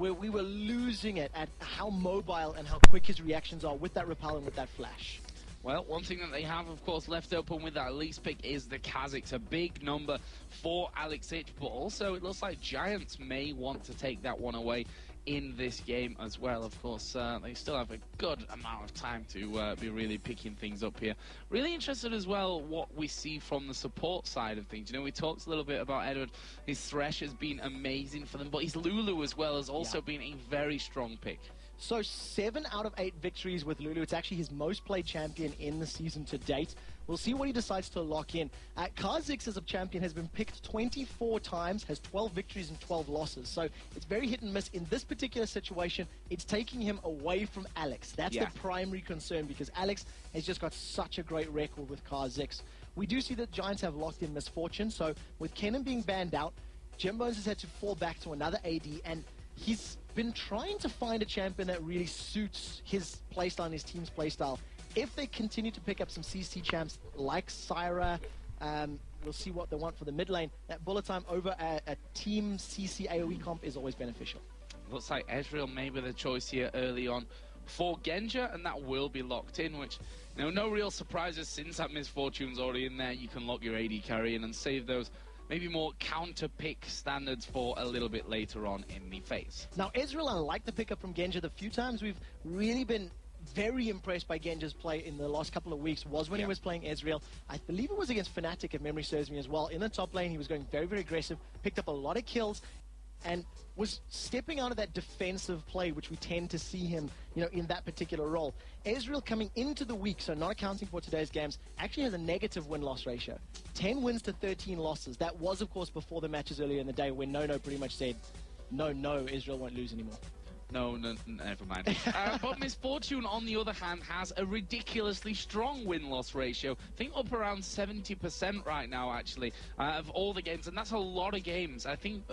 where we were losing it at how mobile and how quick his reactions are with that repel and with that flash. Well, one thing that they have, of course, left open with that Elise pick is the Kha'Zix, a big number for Alex Ich, but also it looks like Giants may want to take that one away in this game as well. Of course, they still have a good amount of time to be really picking things up here. Really interested as well what we see from the support side of things. You know, we talked a little bit about Edward. His Thresh has been amazing for them, but his Lulu as well has also been a very strong pick. So 7 out of 8 victories with Lulu. It's actually his most played champion in the season to date. We'll see what he decides to lock in. Kha'Zix as a champion has been picked 24 times, has 12 victories and 12 losses. So it's very hit and miss. In this particular situation, it's taking him away from Alex. That's the primary concern, because Alex has just got such a great record with Kha'Zix. We do see that Giants have locked in Misfortune. So with Kennen being banned out, Jimbones has had to fall back to another AD, and he's been trying to find a champion that really suits his playstyle and his team's playstyle. If they continue to pick up some CC champs like Syra, we'll see what they want for the mid lane. That bullet time over a team CC AoE comp is always beneficial. Looks like Ezreal may be the choice here early on for Genja, and that will be locked in, which, you know, no real surprises since that Misfortune's already in there. You can lock your AD carry in and save those maybe more counter-pick standards for a little bit later on in the phase. Now, Ezreal, unlike the pickup from Genja, the few times we've really been very impressed by Genja's play in the last couple of weeks was when he was playing Ezreal. I believe it was against Fnatic, if memory serves me as well. In the top lane, he was going very, very aggressive, picked up a lot of kills, and was stepping out of that defensive play, which we tend to see him, you know, in that particular role. Ezreal coming into the week, so not accounting for today's games, actually has a negative win-loss ratio. 10 wins to 13 losses. That was, of course, before the matches earlier in the day when Nono pretty much said, no, Ezreal won't lose anymore. No, never mind. But Misfortune, on the other hand, has a ridiculously strong win-loss ratio. I think up around 70% right now, actually, of all the games. And that's a lot of games. I think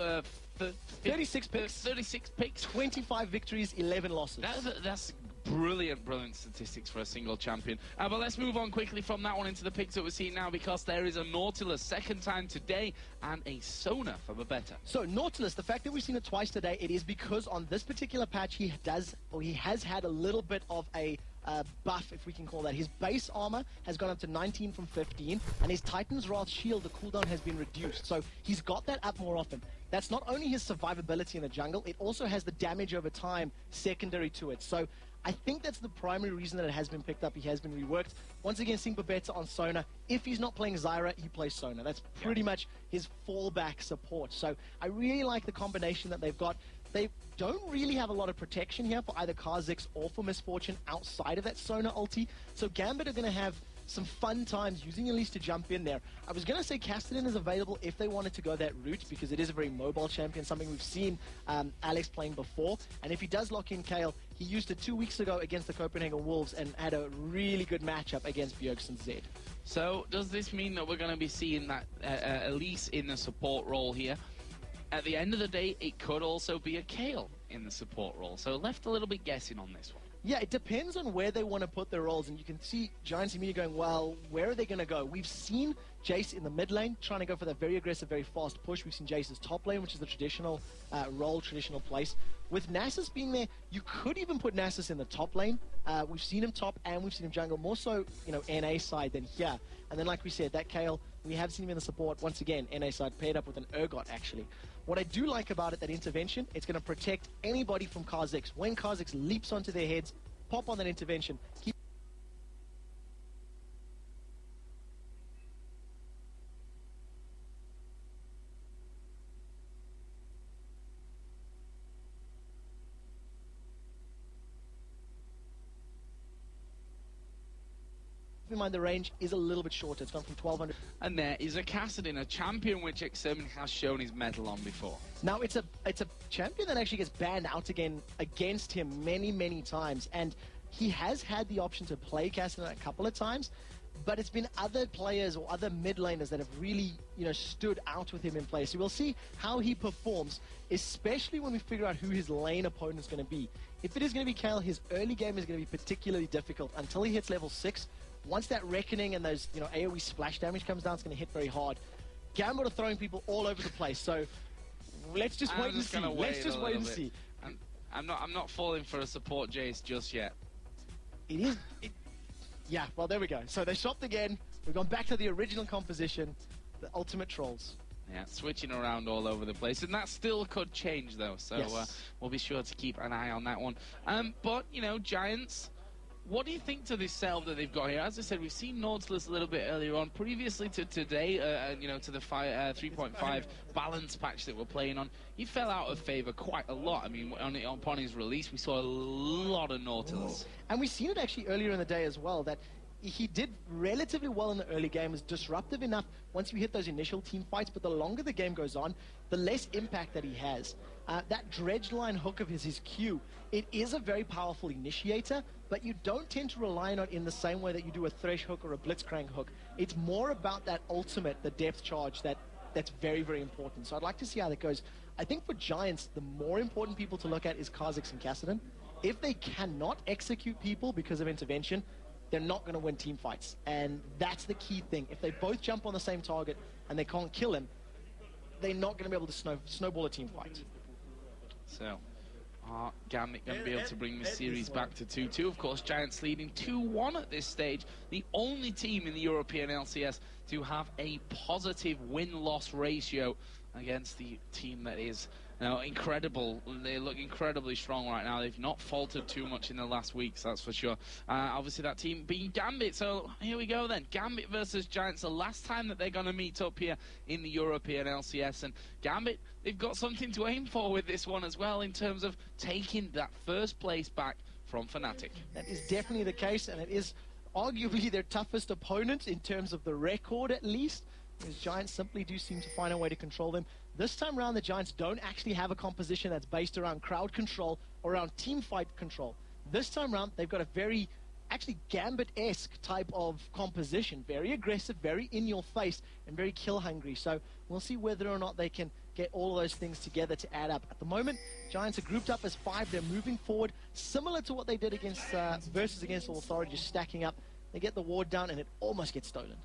36 picks. 36 picks. 25 victories, 11 losses. That's brilliant statistics for a single champion. But let's move on quickly from that one into the picks that we're seeing now, because there is a Nautilus second time today and a Sona for Babetta. So Nautilus, the fact that we've seen it twice today, it is because on this particular patch he has had a little bit of a buff, if we can call that. His base armor has gone up to 19 from 15, and his Titan's Wrath shield, the cooldown has been reduced. So he's got that up more often. That's not only his survivability in the jungle, it also has the damage over time secondary to it. So I think that's the primary reason that it has been picked up. He has been reworked. Once again, seeing Babetta on Sona. If he's not playing Zyra, he plays Sona. That's pretty much his fallback support. So I really like the combination that they've got. They don't really have a lot of protection here for either Kha'Zix or for Misfortune outside of that Sona ulti. So Gambit are going to have some fun times using Elise to jump in there. I was going to say Castellan is available if they wanted to go that route, because it is a very mobile champion, something we've seen Alex playing before. And if he does lock in Kayle, he used it 2 weeks ago against the Copenhagen Wolves and had a really good matchup against Bjergsen Zed. So does this mean that we're going to be seeing that Elise in the support role here? At the end of the day, it could also be a Kayle in the support role. So left a little bit guessing on this one. Yeah, it depends on where they want to put their roles, and you can see Giants immediately going, well, where are they going to go? We've seen Jace in the mid lane trying to go for that very aggressive, very fast push. We've seen Jace's top lane, which is the traditional role, traditional place. With Nasus being there, you could even put Nasus in the top lane. We've seen him top and we've seen him jungle, more so, you know, NA side than here. And then, like we said, that Kayle, we have seen him in the support, once again, NA side, paired up with an Urgot, actually. What I do like about it, that intervention, it's going to protect anybody from Kha'Zix. When Kha'Zix leaps onto their heads, pop on that intervention. Keep in mind the range is a little bit shorter. It's gone from 1200. And there is a Cassidy, a champion which Extermin has shown his mettle on before. Now it's a champion that actually gets banned out again against him many times, and he has had the option to play Cassidy a couple of times, but it's been other players or other mid laners that have really, you know, stood out with him in play. So we'll see how he performs, especially when we figure out who his lane opponent is going to be. If it is going to be Kayle, his early game is going to be particularly difficult until he hits level 6. Once that Reckoning and those, you know, AoE splash damage comes down, it's going to hit very hard. Gambit are throwing people all over the place, so let's just wait and see. Let's just wait and see. And I'm not falling for a support Jace just yet. It is... yeah, well, there we go. So they shopped again. We've gone back to the original composition, the ultimate trolls. Yeah, switching around all over the place, and that still could change though. So Yes. we'll be sure to keep an eye on that one. But you know, Giants. What do you think to this setup that they've got here? As I said, we've seen Nautilus a little bit earlier on, previously to today, you know, to the 3.5 balance patch that we're playing on. He fell out of favor quite a lot. I mean, upon his release, we saw a lot of Nautilus. And we've seen it actually earlier in the day as well, that he did relatively well in the early game, was disruptive enough once you hit those initial team fights, but the longer the game goes on, the less impact that he has. That dredge line hook of his Q, it is a very powerful initiator, but you don't tend to rely on it in the same way that you do a Thresh hook or a Blitzcrank hook. It's more about that ultimate, the depth charge, that's very, very important. So I'd like to see how that goes. I think for Giants, the more important people to look at is Kha'Zix and Kassadin. If they cannot execute people because of intervention, they're not going to win team fights. And that's the key thing. If they both jump on the same target and they can't kill him, they're not going to be able to snowball a team fight. So, Gambit going to be able to bring this series back to 2-2. Of course, Giants leading 2-1 at this stage. The only team in the European LCS to have a positive win-loss ratio against the team that is... Now, incredible. They look incredibly strong right now. They've not faltered too much in the last weeks, that's for sure. Obviously, that team being Gambit. So, here we go then. Gambit versus Giants. The last time that they're going to meet up here in the European LCS. And Gambit, they've got something to aim for with this one as well in terms of taking that first place back from Fnatic. That is definitely the case, and it is arguably their toughest opponent in terms of the record, at least. Because Giants simply do seem to find a way to control them. This time around, the Giants don't actually have a composition that's based around crowd control or around team fight control. This time around, they've got a very, actually Gambit-esque type of composition. Very aggressive, very in your face, and very kill hungry. So we'll see whether or not they can get all of those things together to add up. At the moment, Giants are grouped up as 5. They're moving forward, similar to what they did against versus against Authority, just stacking up. They get the ward down, and it almost gets stolen.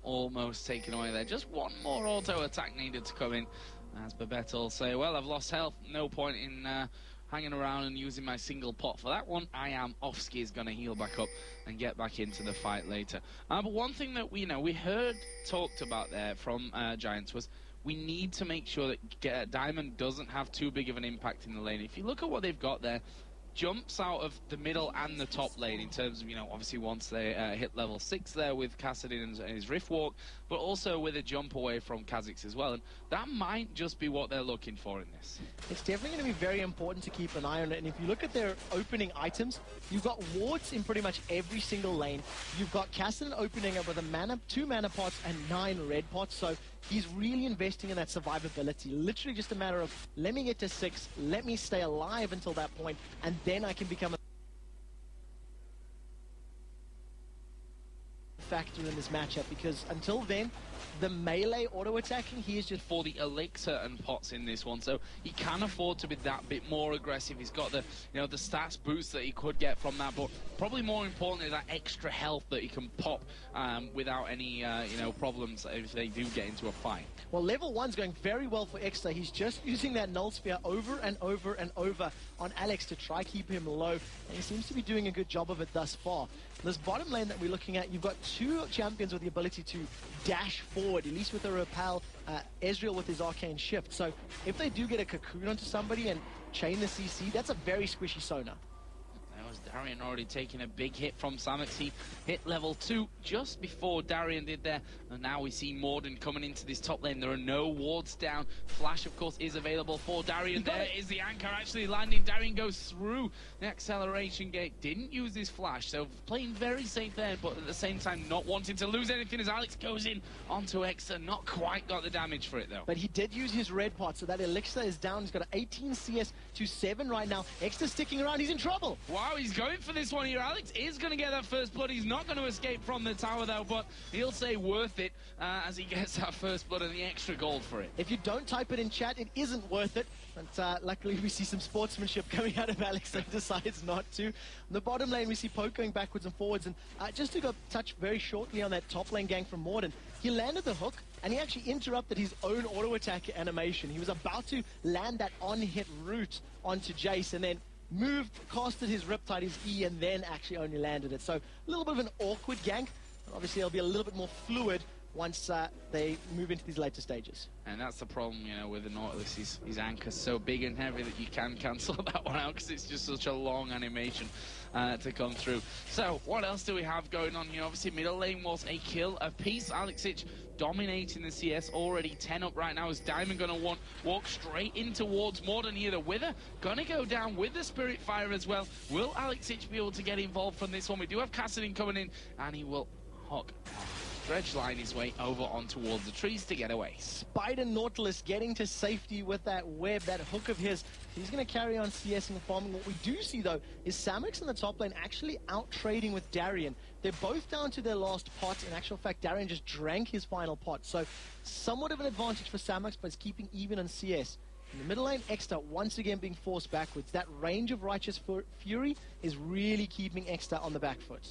Almost taken away there. Just one more auto attack needed to come in. As Babette will say, well, I've lost health. No point in hanging around and using my single pot for that one. I am off skis, going to heal back up and get back into the fight later. But one thing that we heard talked about there from Giants was we need to make sure that Diamond doesn't have too big of an impact in the lane. If you look at what they've got there, jumps out of the middle and the top lane in terms of, obviously once they hit level 6 there with Kassadin and his Rift Walk, but also with a jump away from Kha'Zix as well. And that might just be what they're looking for in this. It's definitely going to be very important to keep an eye on it. And if you look at their opening items, you've got wards in pretty much every single lane. You've got Kassadin opening up with 2 mana pots and 9 red pots. So he's really investing in that survivability. Literally just a matter of, let me get to 6, let me stay alive until that point, and then I can become a factor in this matchup, because until then, the melee auto-attacking, he is just... For the elixir and pots in this one, so he can afford to be that bit more aggressive. He's got the, the stats boost that he could get from that, but probably more importantly, that extra health that he can pop without any, problems if they do get into a fight. Well, level 1's going very well for Extra. He's just using that Null Sphere over and over and over on Alex to try keep him low, and he seems to be doing a good job of it thus far. This bottom lane that we're looking at, you've got 2 champions with the ability to dash forward, at least with a Repel, Ezreal with his Arcane Shift. So if they do get a Cocoon onto somebody and chain the CC, that's a very squishy Sona. Darian already taking a big hit from Samux. He hit level 2 just before Darian did there. And now we see Morden coming into this top lane. There are no wards down. Flash, of course, is available for Darian. There is the anchor actually landing. Darian goes through the acceleration gate. Didn't use his flash, so playing very safe there, but at the same time not wanting to lose anything as Alex goes in onto Exa. Not quite got the damage for it, though. But he did use his red pot, so that Elixir is down. He's got an 18 CS to 7 right now. Exa sticking around. He's in trouble. Wow, he's going for this one here. Alex is going to get that first blood. He's not going to escape from the tower, though, but he'll say worth it as he gets that first blood and the extra gold for it. If you don't type it in chat, it isn't worth it. But luckily, we see some sportsmanship coming out of Alex, so he decides not to. In the bottom lane, we see Poke going backwards and forwards. And just to go touch very shortly on that top lane gang from Morden, he landed the hook, and he actually interrupted his own auto attack animation. He was about to land that on-hit route onto Jace, and then moved, casted his Riptide, his E, and then actually only landed it. So a little bit of an awkward gank. Obviously, it'll be a little bit more fluid once they move into these later stages. And that's the problem, you know, with the Nautilus. His anchor's so big and heavy that you can cancel that one out because it's just such a long animation to come through. So, what else do we have going on here? Obviously, middle lane was a kill apiece. Alexic dominating the CS, already 10 up right now. Is Diamond going to walk straight in towards Morden here? The Wither going to go down with the Spirit Fire as well. Will Alexic be able to get involved from this one? We do have Kassadin coming in, and he will hook Dredge line his way over on towards the trees to get away. Spider Nautilus getting to safety with that web, that hook of his. He's going to carry on CS and farming. What we do see, though, is Samix in the top lane actually out-trading with Darien. They're both down to their last pot. In actual fact, Darien just drank his final pot. So, somewhat of an advantage for Samix, but it's keeping even on CS. In the middle lane, Exeter once again being forced backwards. That range of Righteous Fury is really keeping Exeter on the back foot.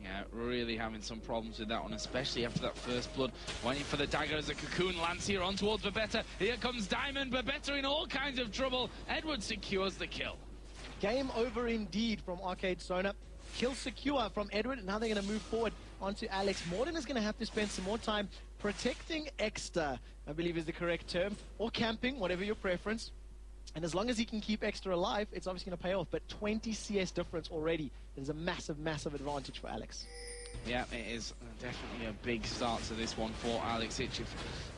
Yeah, really having some problems with that one, especially after that first blood. Waiting for the dagger as a cocoon lands here on towards Babetta. Here comes Diamond. Babetta in all kinds of trouble. Edward secures the kill. Game over indeed from Arcade Sona. Kill secure from Edward, and now they're going to move forward onto Alex. Morden is going to have to spend some more time protecting Exeter, I believe is the correct term, or camping, whatever your preference. And as long as he can keep Exeter alive, it's obviously going to pay off. But 20 CS difference already is a massive, massive advantage for Alex. Yeah, it is definitely a big start to this one for Alexic.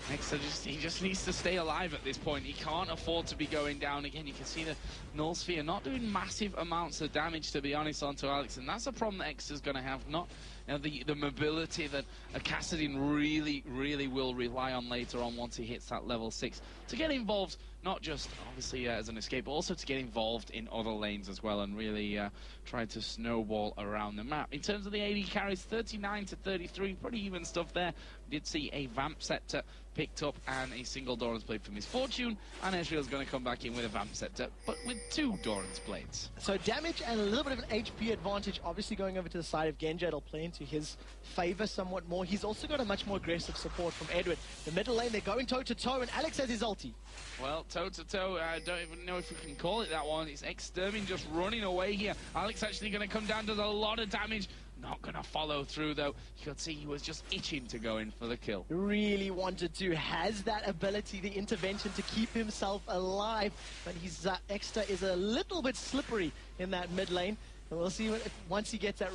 Exeter he just needs to stay alive at this point. He can't afford to be going down again. You can see the Null Sphere not doing massive amounts of damage, to be honest, onto Alex. And that's a problem that Exeter's going to have. Not the mobility that a Kassadin really will rely on later on once he hits that level 6 to get involved, not just obviously as an escape, but also to get involved in other lanes as well and really try to snowball around the map. In terms of the AD carries, 39 to 33, pretty even stuff there. We did see a Vamp Scepter picked up and a single Doran's Blade for Misfortune, and Ezreal's going to come back in with a Vamp Scepter, but with 2 Doran's Blades. So damage and a little bit of an HP advantage, obviously going over to the side of Genja. It'll play into his favor somewhat more. He's also got a much more aggressive support from Edward. The middle lane, they're going toe-to-toe, and Alex has his ulti. Well, toe-to-toe, I don't even know if we can call it that one. It's Extermin just running away here. Alex actually going to come down, does a lot of damage. Not going to follow through, though. You could see he was just itching to go in for the kill. Really wanted to. Has that ability, the intervention to keep himself alive. But his Exeter is a little bit slippery in that mid lane. And we'll see once he gets that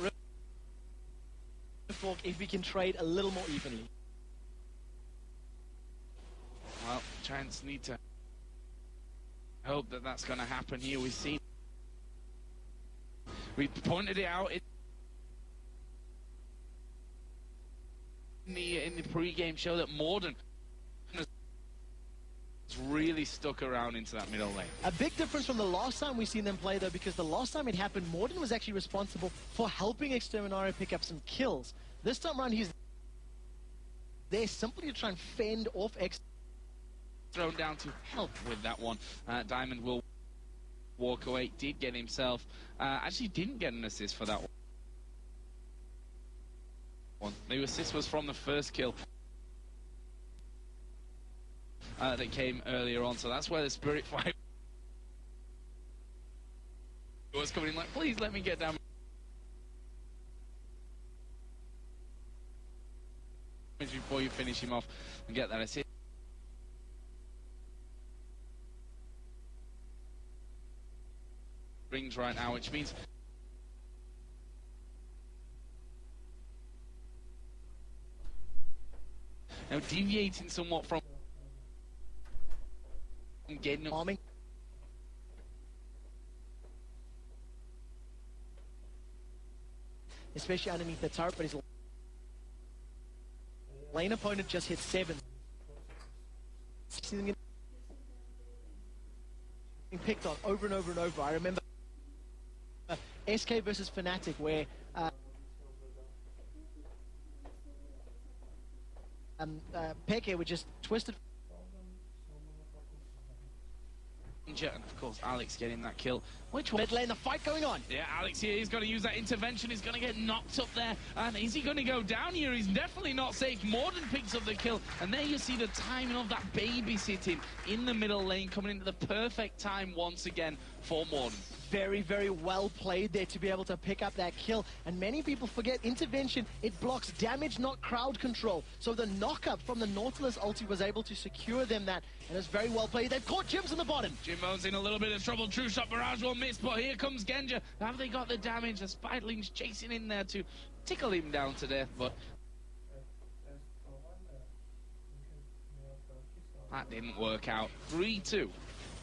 Fork, if we can trade a little more evenly. Well, Giants need to hope that that's going to happen here. We pointed it out in the pre-game show that Morden has really stuck around into that middle lane. A big difference from the last time we've seen them play, though, because the last time it happened, Morden was actually responsible for helping Exterminario pick up some kills. This time around, he's there simply to try and fend off Exterminario. Thrown down to help with that one. Diamond will walk away. Did get himself. Actually didn't get an assist for that one. The assist was from the first kill that came earlier on. So that's where the Spirit Fire was coming in like, please let me get down before you finish him off and get that assist. Rings right now, which means now deviating somewhat from getting Farming. Especially underneath the turret, but his lane opponent just hit 7. Getting picked on over and over and over. I remember SK versus Fnatic, where Peke were just twisted. And of course, Alex getting that kill. Which one? Mid lane, the fight going on. Yeah, Alex here, he's going to use that intervention. He's going to get knocked up there. And is he going to go down here? He's definitely not safe. Morden picks up the kill. And there you see the timing of that babysitting in the middle lane, coming into the perfect time once again for Morden. Very, very well played there to be able to pick up that kill. And many people forget intervention. It blocks damage, not crowd control. So the knock-up from the Nautilus ulti was able to secure them that. And it's very well played. They've caught Jims in the bottom. Jimbo's in a little bit of trouble. True shot barrage will miss, but here comes Genja. Have they got the damage? The Spiderling's chasing in there to tickle him down to death, but that didn't work out. 3-2.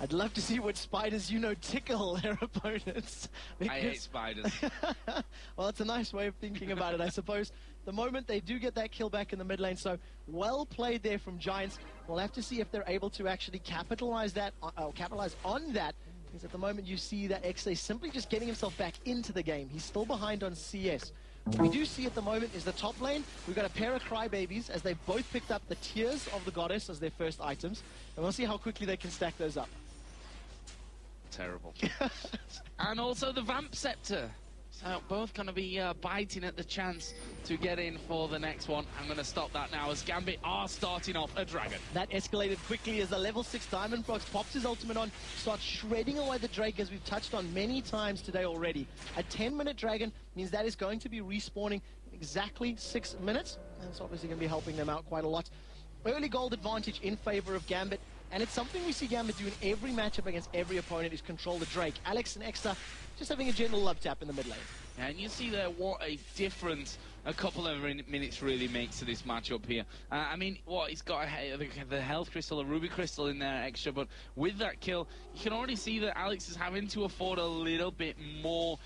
I'd love to see what spiders, tickle their opponents. I hate spiders. Well, it's a nice way of thinking about it, I suppose. The moment they do get that kill back in the mid lane, so well played there from Giants. We'll have to see if they're able to actually capitalize on that. Because at the moment you see that XA simply just getting himself back into the game. He's still behind on CS. What we do see at the moment is the top lane. We've got a pair of crybabies as they've both picked up the Tears of the Goddess as their first items. And we'll see how quickly they can stack those up. Terrible. And also the Vamp Scepter. So both going to be biting at the chance to get in for the next one. I'm going to stop that now as Gambit are starting off a Dragon. That escalated quickly as the level 6 Diamond Prox pops his ultimate on, starts shredding away the Drake as we've touched on many times today already. A 10-minute Dragon means that is going to be respawning in exactly 6 minutes. And it's obviously going to be helping them out quite a lot. Early gold advantage in favor of Gambit. And it's something we see Gambit do in every matchup against every opponent is control the Drake. Alex and Exta just having a gentle love tap in the mid lane. And you see there what a difference a couple of minutes really makes to this matchup here. I mean, he's got the health crystal, a ruby crystal in there extra, but with that kill, you can already see that Alex is having to afford a little bit more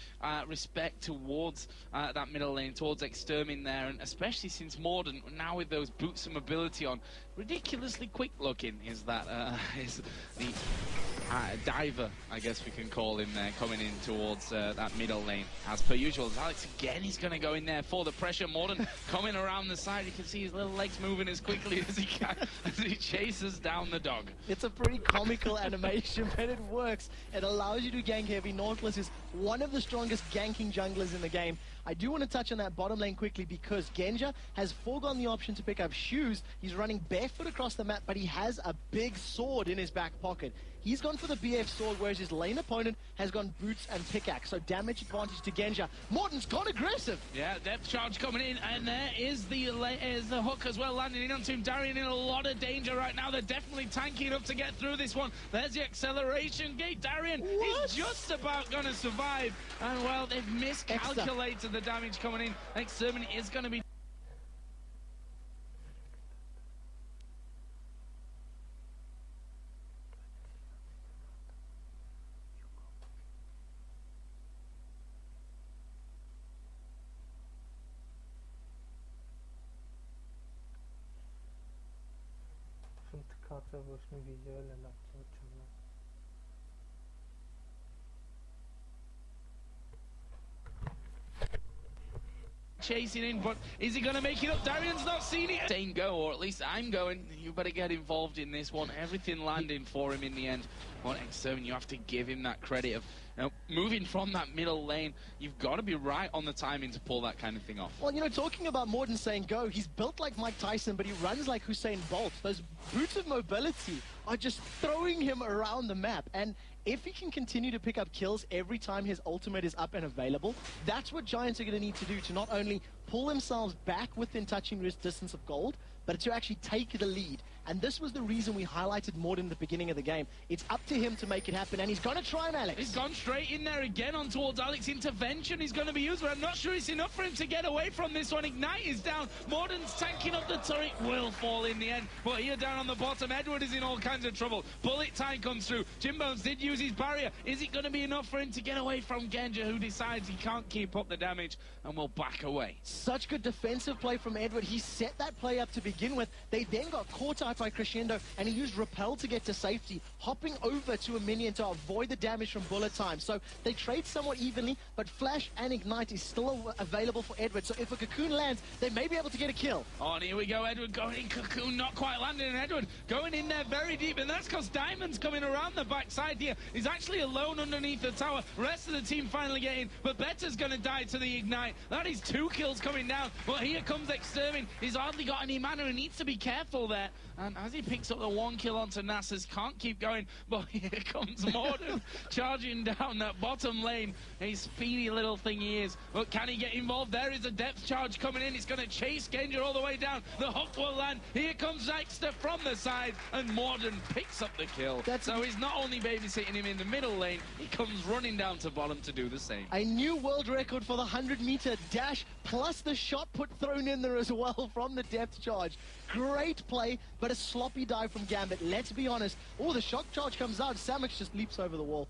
respect towards that middle lane, towards Extermin there, and especially since Morden, now with those boots of mobility on, ridiculously quick looking is that, is the diver, I guess we can call him there, coming in towards that middle lane. As per usual, Alex again, he's going to go in there for the pressure. Morden coming around the side. You can see his little legs moving as quickly as he can as he chases down the dog. It's a pretty comical animation, but it works. It allows you to gank heavy. Nautilus is one of the strongest ganking junglers in the game. I do want to touch on that bottom lane quickly because Genja has foregone the option to pick up shoes. He's running barefoot across the map, but he has a big sword in his back pocket. He's gone for the BF sword, whereas his lane opponent has gone boots and pickaxe. So damage advantage to Genja. Morden's gone aggressive. Yeah, depth charge coming in, and there is the hook as well, landing in onto him. Darian in a lot of danger right now. They're definitely tanking up to get through this one. There's the acceleration gate. Darian is just about going to survive. And, well, they've miscalculated the damage coming in. Extermin is going to be... chasing in, but is he going to make it up? Darian's not seen it. Saying go, or at least I'm going. You better get involved in this one. Everything landing for him in the end. On X7, you have to give him that credit of moving from that middle lane. You've got to be right on the timing to pull that kind of thing off. Well, talking about Morden saying go, he's built like Mike Tyson, but he runs like Usain Bolt. Those boots of mobility are just throwing him around the map. And if he can continue to pick up kills every time his ultimate is up and available, that's what Giants are going to need to do to not only pull themselves back within touching distance of gold, but to actually take the lead. And this was the reason we highlighted Morden at the beginning of the game. It's up to him to make it happen, and he's going to try him, Alex. He's gone straight in there again on towards Alex. Intervention is going to be used, but I'm not sure it's enough for him to get away from this one. Ignite is down. Morden's tanking up the turret. Will fall in the end, but here down on the bottom, Edward is in all kinds of trouble. Bullet time comes through. Jimbones did use his barrier. Is it going to be enough for him to get away from Genja, who decides he can't keep up the damage and will back away? Such good defensive play from Edward. He set that play up to begin. begin with. They then got caught out by Crescendo, and he used Repel to get to safety, hopping over to a minion to avoid the damage from bullet time. So they trade somewhat evenly, but Flash and Ignite is still available for Edward. So if a Cocoon lands, they may be able to get a kill. Oh, and here we go. Edward going in. Cocoon not quite landing, and Edward going in there very deep. And that's because Diamond's coming around the backside here. He's actually alone underneath the tower. Rest of the team finally get in, but Better's going to die to the Ignite. That is 2 kills coming down. But here comes Extermin. He's hardly got any mana and needs to be careful there. And as he picks up the 1 kill onto Nasus, can't keep going. But here comes Morden charging down that bottom lane. A speedy little thing he is. But can he get involved? There is a depth charge coming in. It's going to chase Genja all the way down. The hook will land. Here comes Exter from the side, and Morden picks up the kill. So he's not only babysitting him in the middle lane, he comes running down to bottom to do the same. A new world record for the 100-meter dash, plus the shot put thrown in there as well from the depth charge. Great play, but a sloppy dive from Gambit. Let's be honest. Oh, the shock charge comes out. Samux just leaps over the wall.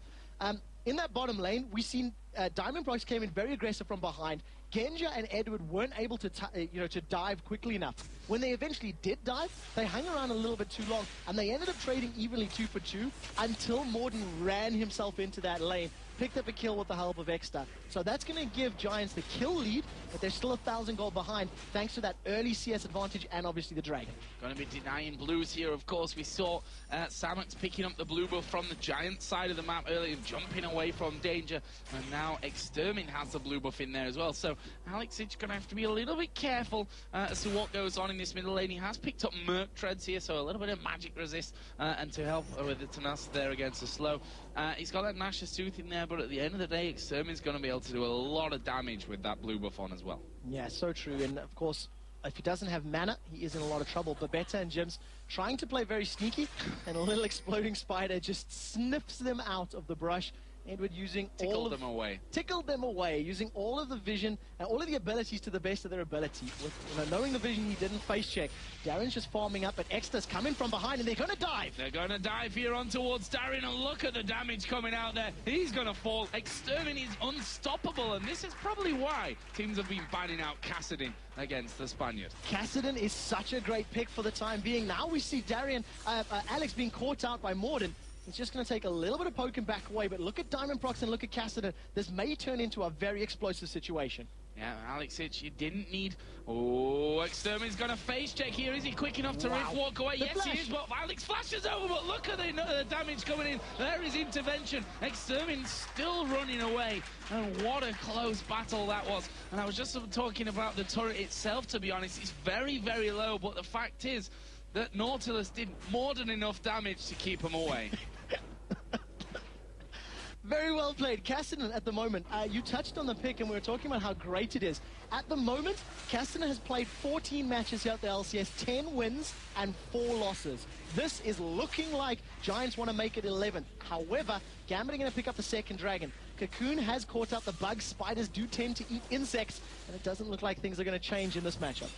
In that bottom lane, we've seen Diamond Prox came in very aggressive from behind. Genja and Edward weren't able to, to dive quickly enough. When they eventually did dive, they hung around a little bit too long, and they ended up trading evenly 2 for 2 until Morden ran himself into that lane, picked up a kill with the help of Exter. So that's going to give Giants the kill lead, but they're still 1,000 gold behind, thanks to that early CS advantage and obviously the Dragon. Going to be denying blues here, of course. We saw Samux picking up the blue buff from the Giant side of the map earlier, jumping away from danger, and now Extermin has the blue buff in there as well. So Alex is going to have to be a little bit careful as to what goes on in this middle lane. He has picked up Merc Treads here, so a little bit of magic resist, and to help with the tenacity there against the slow. He's got that Nash's Tooth in there, but at the end of the day, Extermin's going to be able to do a lot of damage with that blue buff on as well. Yeah, so true. And of course, if he doesn't have mana, he is in a lot of trouble. But Beta and Jims trying to play very sneaky, and a little exploding spider just sniffs them out of the brush. Edward using tickled them away, using all of the vision and all of the abilities to the best of their ability. With knowing the vision, he didn't face check. Darren's just farming up, but Exter's coming from behind, and they're going to dive. They're going to dive here on towards Darren, and look at the damage coming out there. He's going to fall. Extermin is unstoppable, and this is probably why teams have been banning out Kassadin against the Spaniard. Kassadin is such a great pick for the time being. Now we see Alex being caught out by Morden. It's just going to take a little bit of poking back away, but look at Diamond Prox and look at Kassadin. This may turn into a very explosive situation. Yeah, Alex Hitch, you didn't need... Oh, Extermin's going to face check here. Is he quick enough to walk away? Yes, he is, but Alex flashes over, but look at the damage coming in. There is intervention. Extermin still running away, and what a close battle that was. And I was just talking about the turret itself, to be honest. It's very, very low, but the fact is that Nautilus did more than enough damage to keep him away. Very well played. Kassadin at the moment, you touched on the pick and we were talking about how great it is. At the moment, Kassadin has played 14 matches here at the LCS, 10 wins and 4 losses. This is looking like Giants want to make it 11. However, Gambit are going to pick up the second dragon. Cocoon has caught up the bugs. Spiders do tend to eat insects, and it doesn't look like things are going to change in this matchup.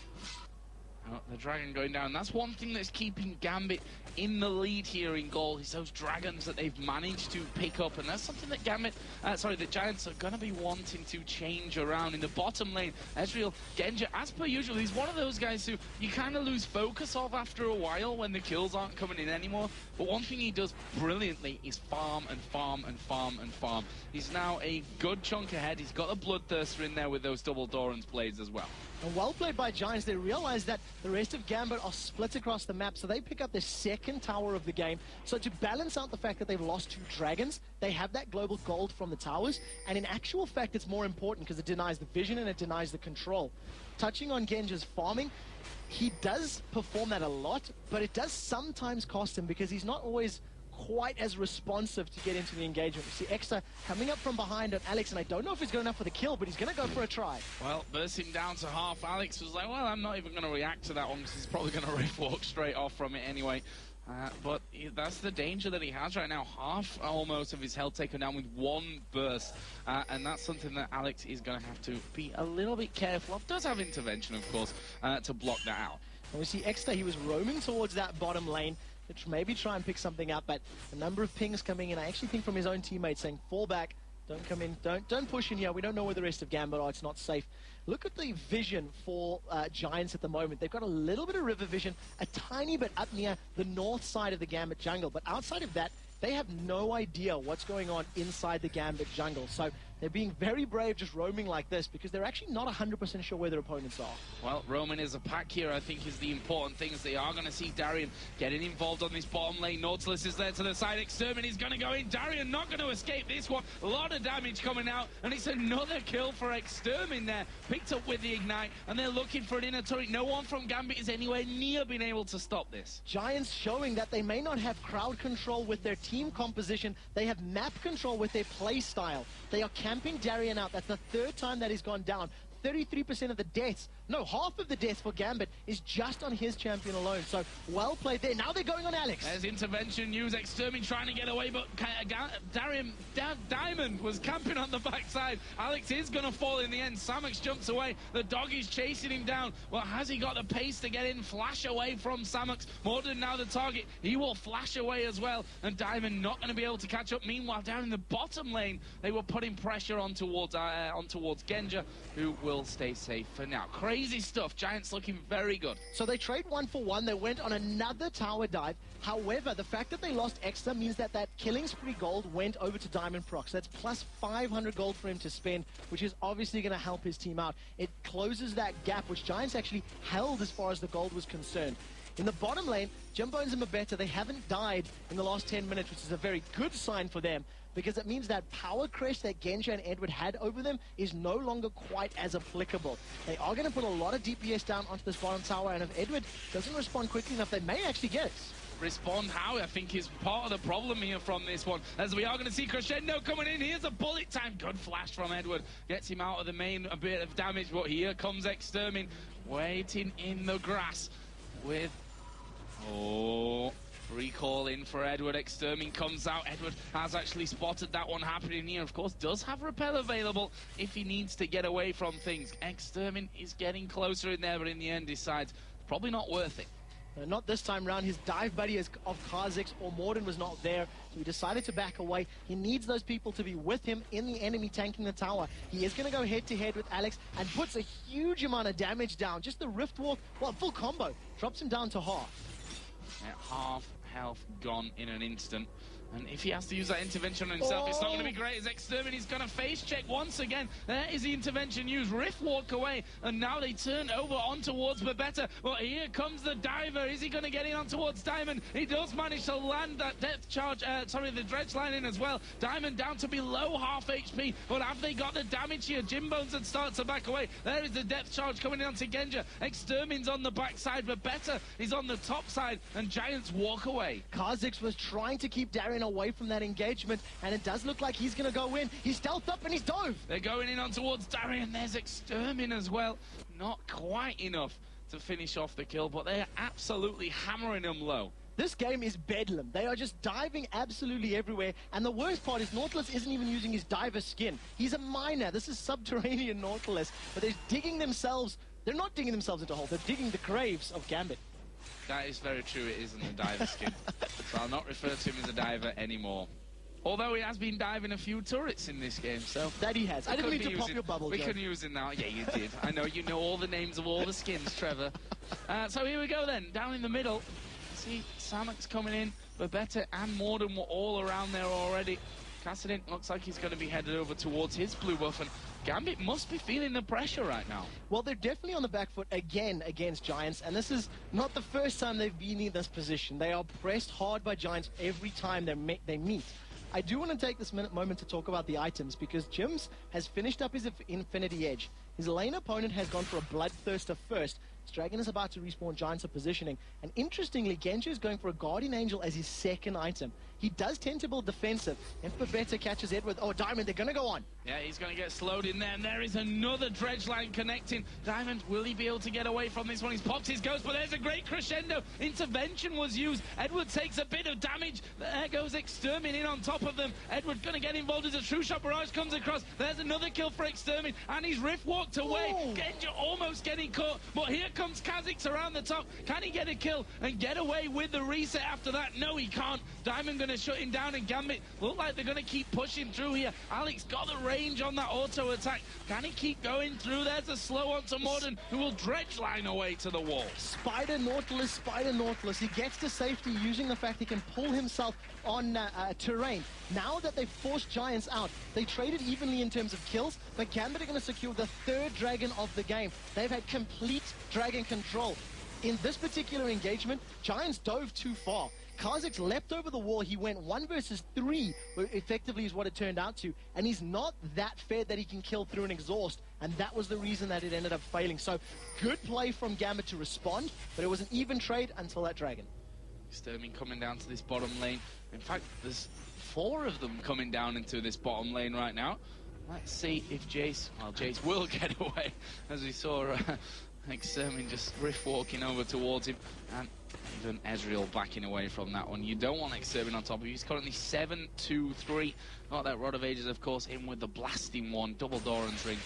Oh, the dragon going down. That's one thing that's keeping Gambit in the lead here in goal, is those dragons that they've managed to pick up, and that's something that the Giants are going to be wanting to change around in the bottom lane. Ezreal, Genja, as per usual, he's one of those guys who you kind of lose focus of after a while when the kills aren't coming in anymore, but one thing he does brilliantly is farm and farm and farm and farm. He's now a good chunk ahead. He's got a Bloodthirster in there with those double Doran's plays as well. And well played by Giants. They realize that the rest of Gambit are split across the map, so they pick up the second tower of the game. So to balance out the fact that they've lost 2 dragons, they have that global gold from the towers, and in actual fact it's more important because it denies the vision and it denies the control. Touching on Genja's farming, he does perform that a lot, but it does sometimes cost him because he's not always quite as responsive to get into the engagement. You see Exter coming up from behind on Alex, and I don't know if he's good enough for the kill, but he's going to go for a try. Well, bursting down to half, Alex was like, well, I'm not even going to react to that one because he's probably going to riff walk straight off from it anyway. But that's the danger that he has right now. Half almost of his health taken down with 1 burst. And that's something that Alex is going to have to be a little bit careful of. Does have intervention, of course, to block that out. And we see Exter, he was roaming towards that bottom lane, to maybe try and pick something up, but a number of pings coming in, I actually think from his own teammates saying, fall back, Don't come in. Don't push in here. We don't know where the rest of Gambit are. It's not safe. Look at the vision for Giants at the moment. They've got a little bit of river vision, a tiny bit up near the north side of the Gambit jungle. But outside of that, they have no idea what's going on inside the Gambit jungle. So they're being very brave just roaming like this because they're actually not 100% sure where their opponents are. Well, roaming as a pack here, I think, is the important thing, as they are going to see Darian getting involved on this bottom lane. Nautilus is there to the side. Extermin is going to go in. Darian not going to escape this one. A lot of damage coming out, and it's another kill for Extermin there. Picked up with the Ignite, and they're looking for an inner turret. No one from Gambit is anywhere near being able to stop this. Giants showing that they may not have crowd control with their team composition. They have map control with their play style. They are camping Darian out. That's the third time that he's gone down. 33% of the deaths, no, half of the deaths for Gambit is just on his champion alone. So well played there. Now they're going on Alex. There's intervention news. Extermin trying to get away, but Diamond was camping on the backside. Alex is going to fall in the end. Samuks jumps away. The dog is chasing him down. Well, has he got the pace to get in? Flash away from Samuks. Morden now the target. He will flash away as well. And Diamond not going to be able to catch up. Meanwhile, down in the bottom lane, they were putting pressure on towards Genja, who will stay safe for now. Crazy stuff. Giants looking very good. So they trade 1-for-1. They went on another tower dive. However, the fact that they lost extra means that killing spree gold went over to Diamond Prox. That's plus 500 gold for him to spend, which is obviously going to help his team out. It closes that gap, which Giants actually held as far as the gold was concerned. In the bottom lane, Jimbones and Mabeta, they haven't died in the last 10 minutes, which is a very good sign for them, because it means that power crest that Genja and Edward had over them is no longer quite as applicable. They are going to put a lot of DPS down onto this bottom tower, and if Edward doesn't respond quickly enough, they may actually get it. Respond how, I think, is part of the problem here from this one, as we are going to see Crescendo coming in. Here's a bullet time. Good flash from Edward. Gets him out of the main, a bit of damage, but here comes Extermin, waiting in the grass with... Oh, recall in for Edward. Extermin comes out. Edward has actually spotted that one happening here. Of course, does have repel available if he needs to get away from things. Extermin is getting closer in there, but in the end decides probably not worth it. Not this time round. His dive buddy of Kha'Zix or Morden was not there, so he decided to back away. He needs those people to be with him in the enemy tanking the tower. He is going to go head-to-head with Alex and puts a huge amount of damage down. Just the Rift Walk, well, full combo, drops him down to half. Half health gone in an instant. And if he has to use that intervention on himself, it's not going to be great, as Extermin is going to face check once again. There is the intervention used. Rift walk away, and now they turn over on towards Babetta. Well, here comes the diver. Is he going to get in on towards Diamond? He does manage to land that depth charge, the dredge line in as well. Diamond down to below half HP, but have they got the damage here? Jimbones had started to back away. There is the depth charge coming in onto Genja. Extermin's on the backside, Babetta is on the top side, and Giants walk away. Kha'Zix was trying to keep Darian away from that engagement, and it does look like he's going to go in. He's stealthed up and he's dove. They're going in on towards Darian. There's Extermin as well. Not quite enough to finish off the kill, but they're absolutely hammering him low. This game is bedlam. They are just diving absolutely everywhere, and the worst part is Nautilus isn't even using his diver skin. He's a miner. This is subterranean Nautilus, but they're digging themselves. They're not digging themselves into a hole. They're digging the graves of Gambit. That is very true. It isn't a diver skin. So I'll not refer to him as a diver anymore. Although he has been diving a few turrets in this game, so... That he has. I didn't mean to pop your bubble, We Joe. can use it now. Yeah, you did. I know you know all the names of all the skins, Trevor. So here we go then. Down in the middle. See, Samuks coming in. Babetta and Morden were all around there already. Kassadin looks like he's going to be headed over towards his blue buff, and Gambit must be feeling the pressure right now. Well, they're definitely on the back foot again against Giants, and this is not the first time they've been in this position. They are pressed hard by Giants every time they meet. I do want to take this moment to talk about the items, because Jims has finished up his Infinity Edge. His lane opponent has gone for a Bloodthirster first. Dragon is about to respawn. Giants are positioning. And interestingly, Genja is going for a Guardian Angel as his second item. He does tend to build defensive. If Babetta catches Edward, oh, Diamond, they're going to go on. Yeah, he's going to get slowed in there, and there is another dredge line connecting. Diamond, will he be able to get away from this one? He's popped his ghost, but there's a great crescendo. Intervention was used. Edward takes a bit of damage. There goes Extermin in on top of them. Edward going to get involved as a true shot barrage comes across. There's another kill for Extermin, and he's rift walked away. Ooh. Genja almost getting caught, but here comes Kha'Zix around the top. Can he get a kill and get away with the reset after that? No, he can't. Diamond going to shut him down, and Gambit look like they're going to keep pushing through here. Alex got the range on that auto attack. Can he keep going through? There's a slow onto Morden, who will dredge line away to the wall. Spider Nautilus. He gets to safety using the fact he can pull himself on terrain. Now that they've forced Giants out, they traded evenly in terms of kills, but Gambit are going to secure the third dragon of the game. They've had complete dragon control. In this particular engagement, Giants dove too far. Kha'Zix leapt over the wall. He went 1 versus 3, effectively is what it turned out to. And he's not that fed that he can kill through an exhaust. And that was the reason that it ended up failing. So, good play from Gambit to respond, but it was an even trade until that dragon. Sturming coming down to this bottom lane. In fact, there's 4 of them coming down into this bottom lane right now. Let's see if Jace will get away, as we saw Sturming just riff walking over towards him, and even Ezreal backing away from that one. You don't want Sturming on top of you. He's currently 7-2-3. Got that Rod of Ages, of course, in with the blasting one, double Doran's ring,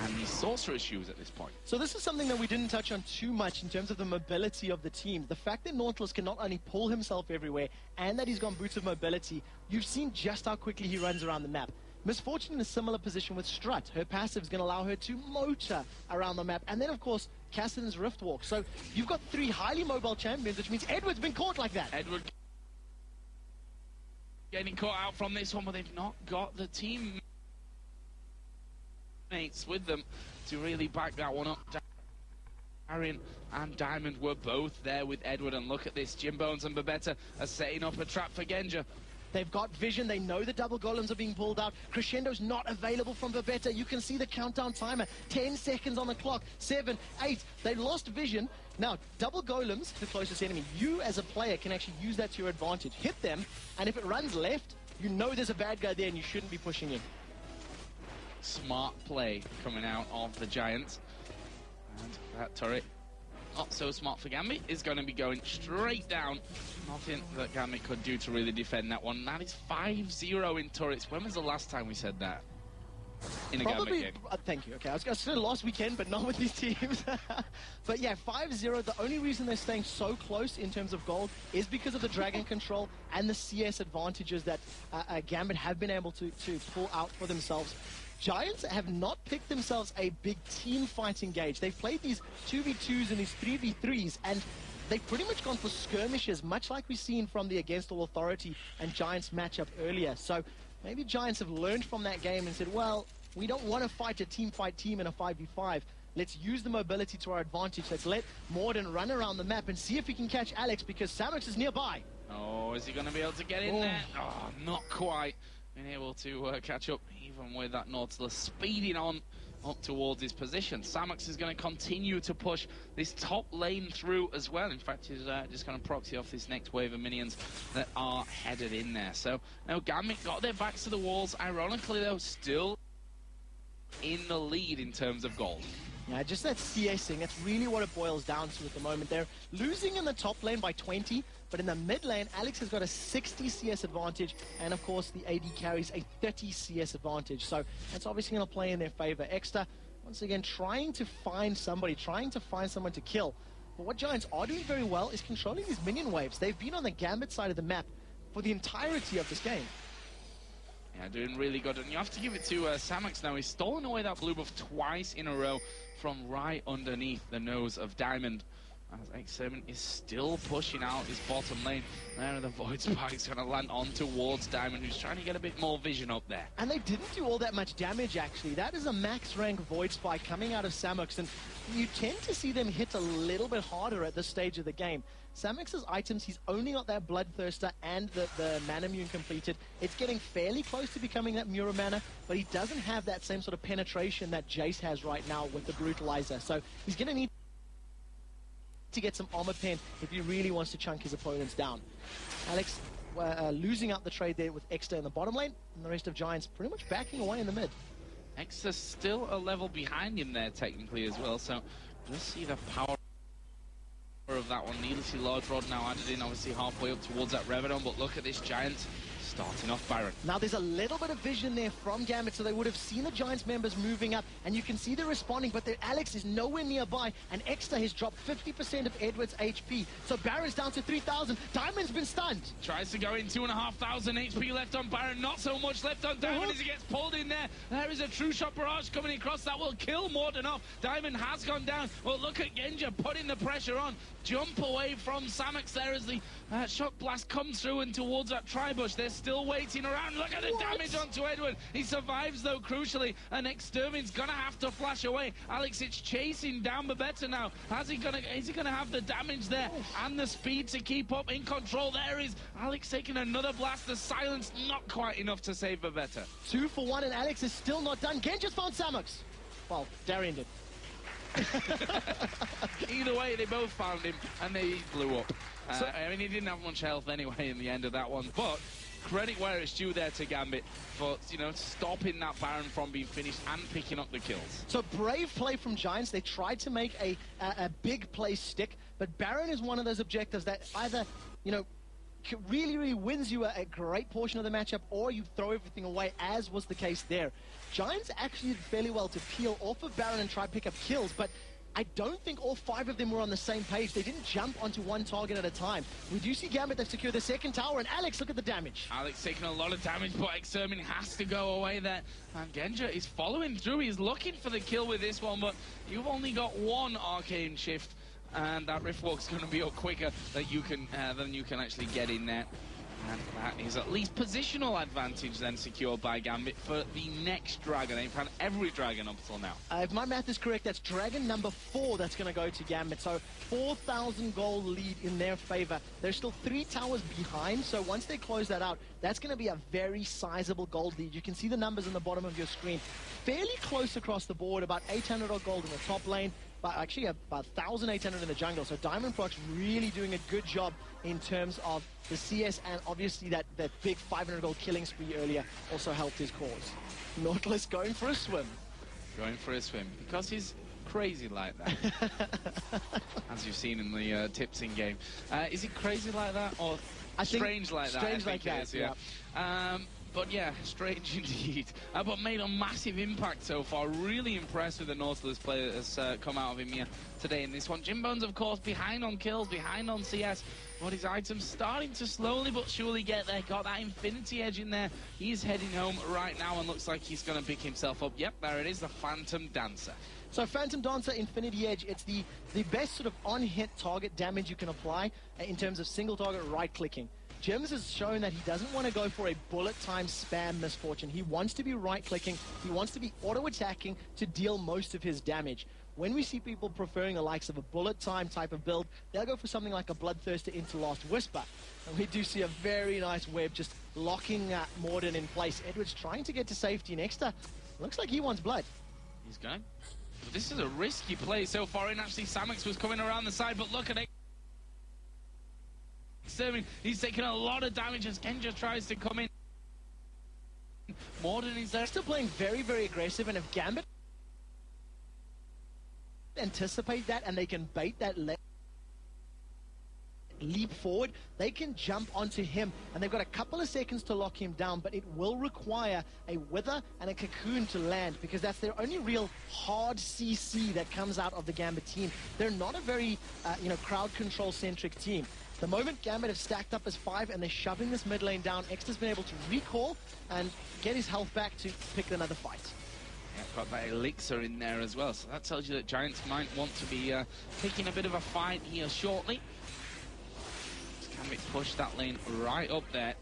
and the Sorcerer's Shoes at this point. So this is something that we didn't touch on too much in terms of the mobility of the team. The fact that Nautilus can not only pull himself everywhere, and that he's got boots of mobility, you've seen just how quickly he runs around the map. Misfortune in a similar position with Strut. Her passive is going to allow her to motor around the map. And then, of course, Kassadin's Rift Walk. So you've got 3 highly mobile champions, which means Edward's been caught like that. Edward getting caught out from this one, but they've not got the teammates with them to really back that one up. Arian and Diamond were both there with Edward, and look at this. Jimbones and Babetta are setting up a trap for Genja. They've got vision. They know the double golems are being pulled out. Crescendo's not available from Babetta. You can see the countdown timer. 10 seconds on the clock. 7, 8. They lost vision. Now, double golems, the closest enemy. You, as a player, can actually use that to your advantage. Hit them, and if it runs left, you know there's a bad guy there, and you shouldn't be pushing in. Smart play coming out of the Giants. And that turret, not so smart for Gambit, is going to be going straight down. Nothing that Gambit could do to really defend that one. That is 5-0 in turrets. When was the last time we said that in a Gambit game? Thank you. Okay, I was going to say last weekend, but not with these teams. But yeah, 5-0. The only reason they're staying so close in terms of gold is because of the dragon control and the CS advantages that Gambit have been able to pull out for themselves. Giants have not picked themselves a big team fight engage. They've played these 2v2s and these 3v3s, and they've pretty much gone for skirmishes, much like we've seen from the Against All Authority and Giants matchup earlier. So maybe Giants have learned from that game and said, well, we don't want to fight a team fight team in a 5v5. Let's use the mobility to our advantage. Let's let Morden run around the map and see if he can catch Alex, because Samus is nearby. Oh, is he going to be able to get in there? Oh, not quite. Been able to catch up, even with that Nautilus speeding on up towards his position. Samox is going to continue to push this top lane through as well. In fact, he's just going to proxy off this next wave of minions that are headed in there. So now Gambit got their backs to the walls. Ironically, though, still in the lead in terms of gold. Yeah, just that CSing, that's really what it boils down to at the moment. They're losing in the top lane by 20, but in the mid lane, Alex has got a 60 CS advantage, and of course the AD carries a 30 CS advantage. So that's obviously going to play in their favor. Extra, once again, trying to find someone to kill. But what Giants are doing very well is controlling these minion waves. They've been on the Gambit side of the map for the entirety of this game. Yeah, doing really good, and you have to give it to Samox now. He's stolen away that blue buff twice in a row from right underneath the nose of Diamond, as X7 is still pushing out his bottom lane. There, the Void Spike's going to land on towards Diamond, who's trying to get a bit more vision up there. And they didn't do all that much damage, actually. That is a max rank Void Spike coming out of Samox, and you tend to see them hit a little bit harder at this stage of the game. Samox's items, he's only got that Bloodthirster and the Mana Mune completed. It's getting fairly close to becoming that Mura Mana, but he doesn't have that same sort of penetration that Jace has right now with the Brutalizer. So he's going to need to get some armor pen if he really wants to chunk his opponents down. Alex losing out the trade there with Exter in the bottom lane, and the rest of Giants pretty much backing away in the mid. Exter's still a level behind him there technically as well, so just see the power of that one. Needlessly large rod now added in, obviously halfway up towards that Revenant, but look at this Giant starting off Baron. Now there's a little bit of vision there from Gambit, so they would have seen the Giants members moving up, and you can see they're responding, but Alex is nowhere nearby, and Extra has dropped 50% of Edward's HP. So Baron's down to 3,000. Diamond's been stunned. Tries to go in, 2,500 HP left on Baron, not so much left on Diamond as he gets pulled in there. There is a true shot barrage coming across that will kill more than off. Diamond has gone down. Well, look at Genja putting the pressure on. Jump away from Samex there as the shock blast comes through and towards that tri-bush. They're still waiting around. Look at the damage onto Edward. He survives though, crucially, and Extermin's gonna have to flash away. Alex, it's chasing down Babetta now. Is he gonna have the damage there and the speed to keep up in control? There is Alex taking another blast. The silence not quite enough to save Babetta. 2 for 1, and Alex is still not done. Gen just found Samex. Well, Darian did. Either way, they both found him and they blew up. I mean, he didn't have much health anyway in the end of that one, but credit where it's due there to Gambit for, you know, stopping that Baron from being finished and picking up the kills. So brave play from Giants. They tried to make a big play stick, but Baron is one of those objectives that either, you know, really wins you a great portion of the matchup, or you throw everything away, as was the case there. Giants actually did fairly well to peel off of Baron and try to pick up kills, but I don't think all 5 of them were on the same page. They didn't jump onto one target at a time. We do see Gambit, they've secured the second tower, and Alex, look at the damage. Alex taking a lot of damage, but Extermin has to go away there. And Genja is following through. He's looking for the kill with this one, but you've only got one arcane shift, and that Riftwalk's going to be up quicker than you can actually get in there. And that is at least positional advantage then secured by Gambit for the next dragon. They've had every dragon up till now. If my math is correct, that's dragon number 4 that's going to go to Gambit. So 4,000 gold lead in their favor. They're still 3 towers behind, so once they close that out, that's going to be a very sizable gold lead. You can see the numbers on the bottom of your screen. Fairly close across the board, about 800 odd gold in the top lane, but actually about 1,800 in the jungle. So Diamond Prox really doing a good job in terms of the CS, and obviously that big 500 gold killing spree earlier also helped his cause. Nautilus going for a swim. Going for a swim, because he's crazy like that. As you've seen in the tips in game. Is he crazy like that, or strange like that? Strange like that, yeah. But yeah, strange indeed. But made a massive impact so far. Really impressed with the Nautilus play that has come out of him here today in this one. Jimbone's, of course, behind on kills, behind on CS. But his items starting to slowly but surely get there. Got that Infinity Edge in there. He's heading home right now and looks like he's going to pick himself up. Yep, there it is, the Phantom Dancer. So Phantom Dancer, Infinity Edge, it's the best sort of on-hit target damage you can apply in terms of single target right-clicking. Jims has shown that he doesn't want to go for a bullet time spam misfortune. He wants to be right-clicking. He wants to be auto-attacking to deal most of his damage. When we see people preferring the likes of a bullet time type of build, they'll go for something like a Bloodthirster into Last Whisper. And we do see a very nice web just locking Morden in place. Edward's trying to get to safety next to... Looks like he wants blood. He's going. But this is a risky play so far in. Actually, Samex was coming around the side, but look at it. He's taking a lot of damage as Genja tries to come in. Morden is there. Still playing very aggressive, and if Gambit anticipate that and they can bait that leap forward, they can jump onto him, and they've got a couple of seconds to lock him down, but it will require a Wither and a Cocoon to land, because that's their only real hard CC that comes out of the Gambit team. They're not a very crowd control centric team. The moment Gambit have stacked up as 5 and they're shoving this mid lane down, Extra's been able to recall and get his health back to pick another fight. Yeah, got that elixir in there as well, so that tells you that Giants might want to be taking a bit of a fight here shortly. Gambit push that lane right up there.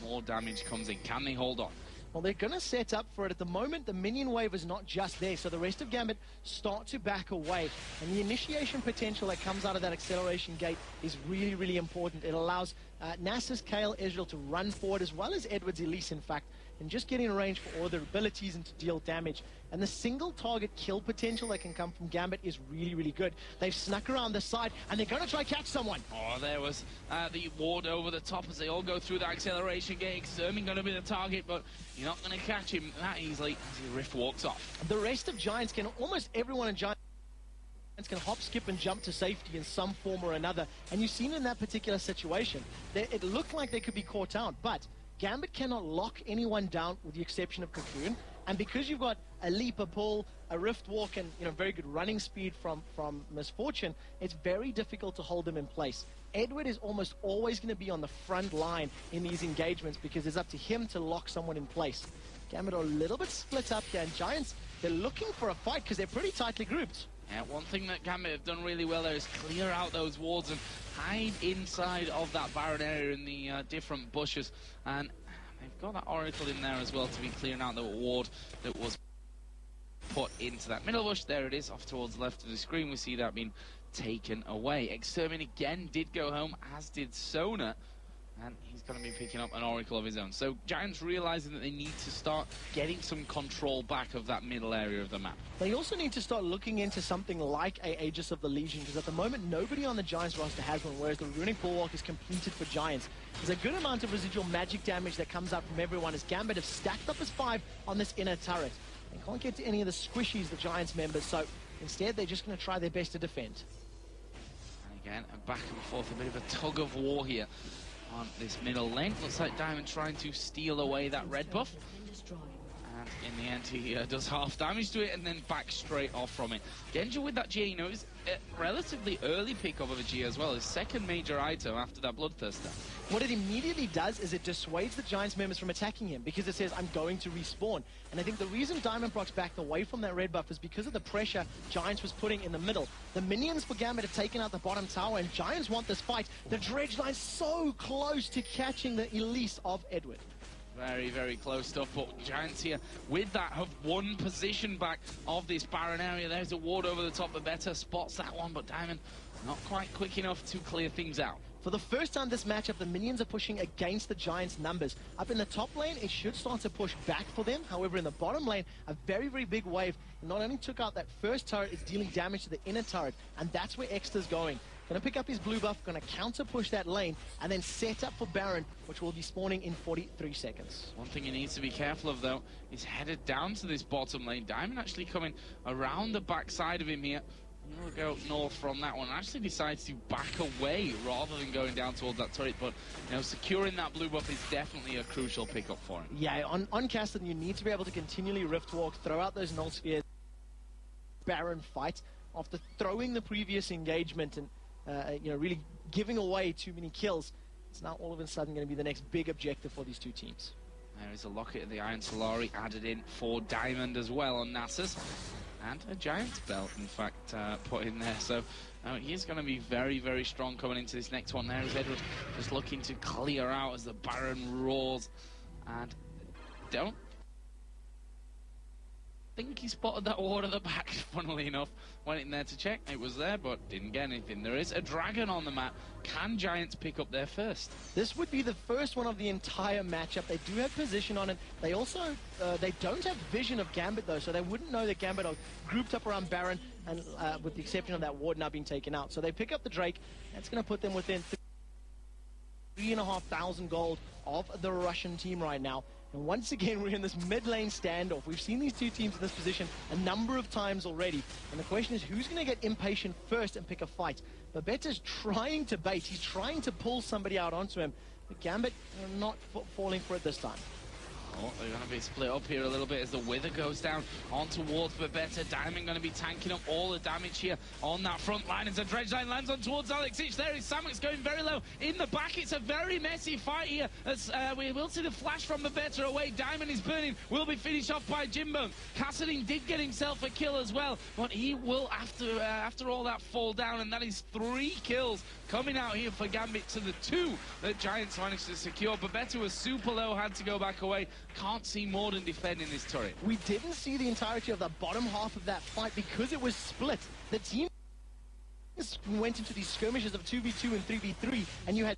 More damage comes in. Can they hold on? Well, they're going to set up for it. At the moment, the minion wave is not just there, so the rest of Gambit start to back away. And the initiation potential that comes out of that acceleration gate is really important. It allows Nasus, Kayle, Ezreal to run forward, as well as Edward's Elise, in fact, and just get in range for all their abilities and to deal damage. And the single target kill potential that can come from Gambit is really good. They've snuck around the side, and they're going to try catch someone. Oh, there was the ward over the top as they all go through the acceleration gate. Extermin going to be the target, but you're not going to catch him that easily as the Rift walks off. The rest of Giants can, almost everyone in Giants can hop, skip, and jump to safety in some form or another. And you've seen in that particular situation, it looked like they could be caught out, but Gambit cannot lock anyone down with the exception of Cocoon. And because you've got a leap, a pull, a rift walk, and very good running speed from Misfortune, it's very difficult to hold them in place. Edward is almost always going to be on the front line in these engagements because it's up to him to lock someone in place. Gambit are a little bit split up here, and Giants, they're looking for a fight because they're pretty tightly grouped. Yeah, one thing that Gambit have done really well there is clear out those wards and hide inside of that Baron area in the different bushes. And they've got that Oracle in there as well to be clearing out the ward that was put into that middle bush. There it is, off towards the left of the screen. We see that being taken away. Extermin again did go home, as did Sona. And he's going to be picking up an Oracle of his own. So Giants realizing that they need to start getting some control back of that middle area of the map. They also need to start looking into something like a Aegis of the Legion, because at the moment nobody on the Giants roster has one, whereas the Runic Bulwark is completed for Giants. There's a good amount of residual magic damage that comes out from everyone, as Gambit have stacked up as 5 on this inner turret. They can't get to any of the squishies, the Giants members, so instead they're just going to try their best to defend. And again, a back and forth, a bit of a tug of war here on this middle lane. Looks like Diamond trying to steal away that red buff. And in the end, he does half damage to it and then back straight off from it. Genja with that G, it's a relatively early pickup of a G as well. His second major item after that Bloodthirster. What it immediately does is it dissuades the Giants members from attacking him because it says, I'm going to respawn. And I think the reason Diamond Prox backed away from that red buff is because of the pressure Giants was putting in the middle. The minions for Gambit have taken out the bottom tower, and Giants want this fight. The Dredge Line's so close to catching the Elise of Edward. Very, very close stuff, but Giants here with that have one position back of this Baron area. There's a ward over the top, but better spots that one, but Diamond not quite quick enough to clear things out. For the first time this matchup, the minions are pushing against the Giants' numbers. Up in the top lane, it should start to push back for them. However, in the bottom lane, a very, very big wave not only took out that first turret, it's dealing damage to the inner turret, and that's where Exter's going. Going to pick up his blue buff, going to counter push that lane, and then set up for Baron, which will be spawning in 43 seconds. One thing he needs to be careful of, though, is headed down to this bottom lane. Diamond actually coming around the back side of him here. He'll go north from that one. Actually decides to back away rather than going down towards that turret. But, securing that blue buff is definitely a crucial pickup for him. Yeah, on Castle, you need to be able to continually rift walk, throw out those null spheres. Baron fight after throwing the previous engagement and really giving away too many kills. It's now all of a sudden going to be the next big objective for these two teams. There is a Locket of the Iron Solari added in for Diamond as well on Nasus. And a Giant's Belt, in fact, put in there. So he's going to be very, very strong coming into this next one. There is Edward just looking to clear out as the Baron roars. And don't think he spotted that ward at the back, funnily enough. Went in there to check, it was there, but didn't get anything. There is a dragon on the map. Can Giants pick up their first? This would be the first one of the entire matchup. They do have position on it. They also, they don't have vision of Gambit, though, so they wouldn't know that Gambit are grouped up around Baron, and with the exception of that ward now being taken out. So they pick up the Drake. That's going to put them within 3,500 gold of the Russian team right now. And once again, we're in this mid-lane standoff. We've seen these two teams in this position a number of times already. And the question is, who's going to get impatient first and pick a fight? Babette's trying to bait. He's trying to pull somebody out onto him. But Gambit are not falling for it this time. Oh, they're going to be split up here a little bit as the Wither goes down on towards Babette. Diamond going to be tanking up all the damage here on that front line as the Dredge Line lands on towards Alex Ich. There is Samuks going very low in the back. It's a very messy fight here as we will see the flash from Babette away. Diamond is burning, will be finished off by Jimbo. Kassadin did get himself a kill as well, but he will, after all that, fall down, and that is 3 kills coming out here for Gambit to the 2 that Giants managed to secure. Babette was super low, had to go back away. Can't see more than defending this turret. We didn't see the entirety of the bottom half of that fight because it was split. The team went into these skirmishes of 2v2 and 3v3, and you had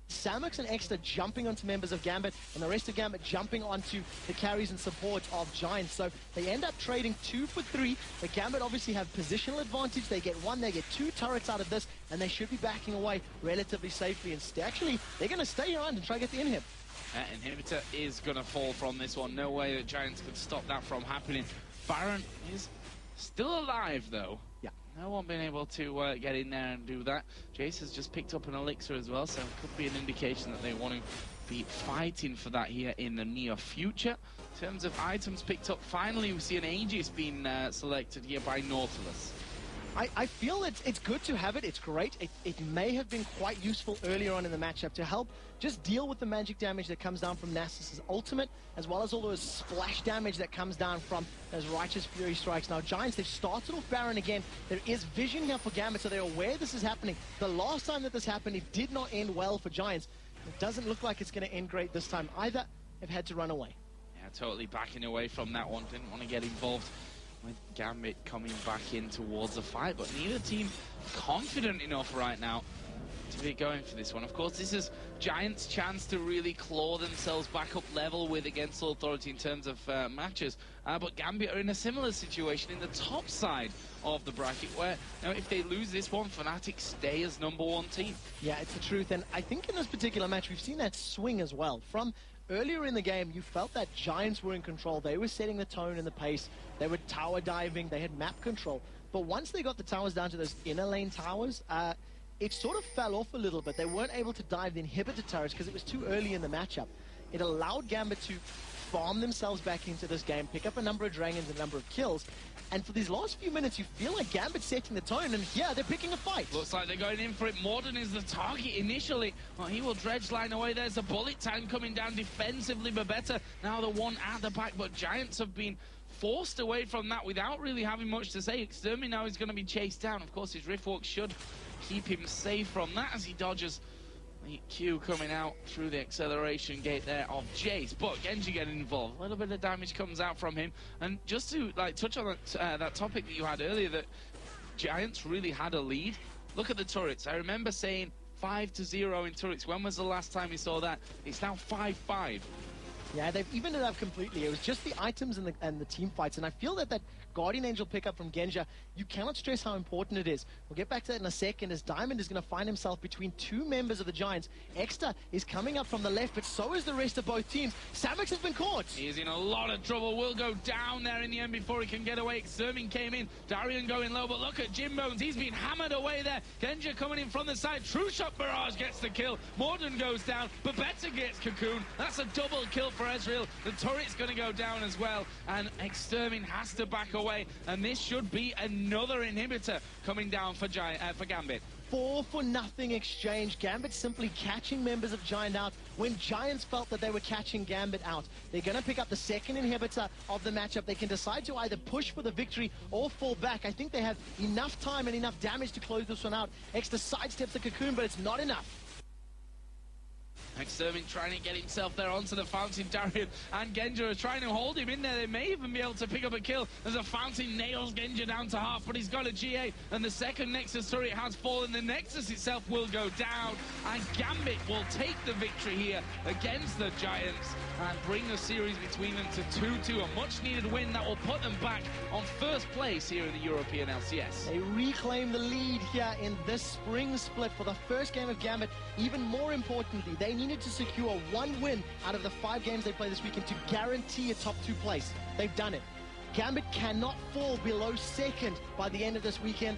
Samuks and Exter jumping onto members of Gambit, and the rest of Gambit jumping onto the carries and support of Giants. So they end up trading 2 for 3. The Gambit obviously have positional advantage. They get 1, they get 2 turrets out of this, and they should be backing away relatively safely. And actually, they're going to stay around and try to get the inhib. Inhibitor is going to fall from this one. No way that Giants could stop that from happening. Baron is still alive, though. Yeah. No one been able to get in there and do that. Jace has just picked up an elixir as well, so it could be an indication that they want to be fighting for that here in the near future. In terms of items picked up, finally we see an Aegis being selected here by Nautilus. I feel it's good to have it. It's great. It may have been quite useful earlier on in the matchup to help just deal with the magic damage that comes down from Nasus's ultimate, as well as all those splash damage that comes down from those Righteous Fury strikes. Now, Giants, they've started off Baron again. There is vision here for Gambit, so they're aware this is happening. The last time that this happened, it did not end well for Giants. It doesn't look like it's going to end great this time either. They've had to run away. Yeah, totally backing away from that one. Didn't want to get involved with Gambit coming back in towards the fight, but neither team confident enough right now to be going for this one. Of course, this is Giants' chance to really claw themselves back up level with Against All Authority in terms of matches, but Gambit are in a similar situation in the top side of the bracket where, you know, if they lose this one, Fnatic stay as #1 team. Yeah, it's the truth, and I think in this particular match we've seen that swing as well. From earlier in the game, you felt that Giants were in control. They were setting the tone and the pace. They were tower diving. They had map control. But once they got the towers down to those inner lane towers, it sort of fell off a little bit. They weren't able to dive the inhibitor turrets because it was too early in the matchup. It allowed Gambit to farm themselves back into this game, pick up a number of dragons, a number of kills. And for these last few minutes, you feel like Gambit's setting the tone, and yeah, they're picking a fight. Looks like they're going in for it. Morden is the target initially. Well, he will dredge line away. There's a bullet time coming down defensively, but better. Now the one at the back, but Giants have been forced away from that without really having much to say. Extermin now is going to be chased down. Of course, his Riftwalk should keep him safe from that as he dodges the Q coming out through the acceleration gate there of Jace. But Genji getting involved. A little bit of damage comes out from him. And just to touch on that topic that you had earlier, that Giants really had a lead. Look at the turrets. I remember saying 5-0 in turrets. When was the last time you saw that? It's now 5-5. Yeah, they've evened it up completely. It was just the items and the team fights, and I feel that Guardian Angel pickup from Genja, you cannot stress how important it is. We'll get back to that in a second, as Diamond is going to find himself between two members of the Giants. Exter is coming up from the left, but so is the rest of both teams. Samix has been caught. He is in a lot of trouble. Will go down there in the end before he can get away. Extermin came in. Darian going low, but look at Jim Bones. He's been hammered away there. Genja coming in from the side. True Shot Barrage gets the kill. Morden goes down, but Better gets Cocoon. That's a double kill for Ezreal. The turret's going to go down as well, and Extermin has to back away, and this should be another inhibitor coming down for Gambit. 4-for-nothing exchange. Gambit simply catching members of Giant out when Giants felt that they were catching Gambit out. They're going to pick up the second inhibitor of the matchup. They can decide to either push for the victory or fall back. I think they have enough time and enough damage to close this one out. Exter sidesteps the Cocoon, but it's not enough. Extermin trying to get himself there onto the fountain. Darian and Genja are trying to hold him in there. They may even be able to pick up a kill as a fountain nails Genja down to half, but he's got a GA, and the second Nexus turret has fallen. The Nexus itself will go down, and Gambit will take the victory here against the Giants and bring the series between them to 2-2. A much-needed win that will put them back on first place here in the European LCS. They reclaim the lead here in this spring split for the first game of Gambit. Even more importantly, they needed to secure one win out of the 5 games they play this weekend to guarantee a top 2 place. They've done it. Gambit cannot fall below second by the end of this weekend.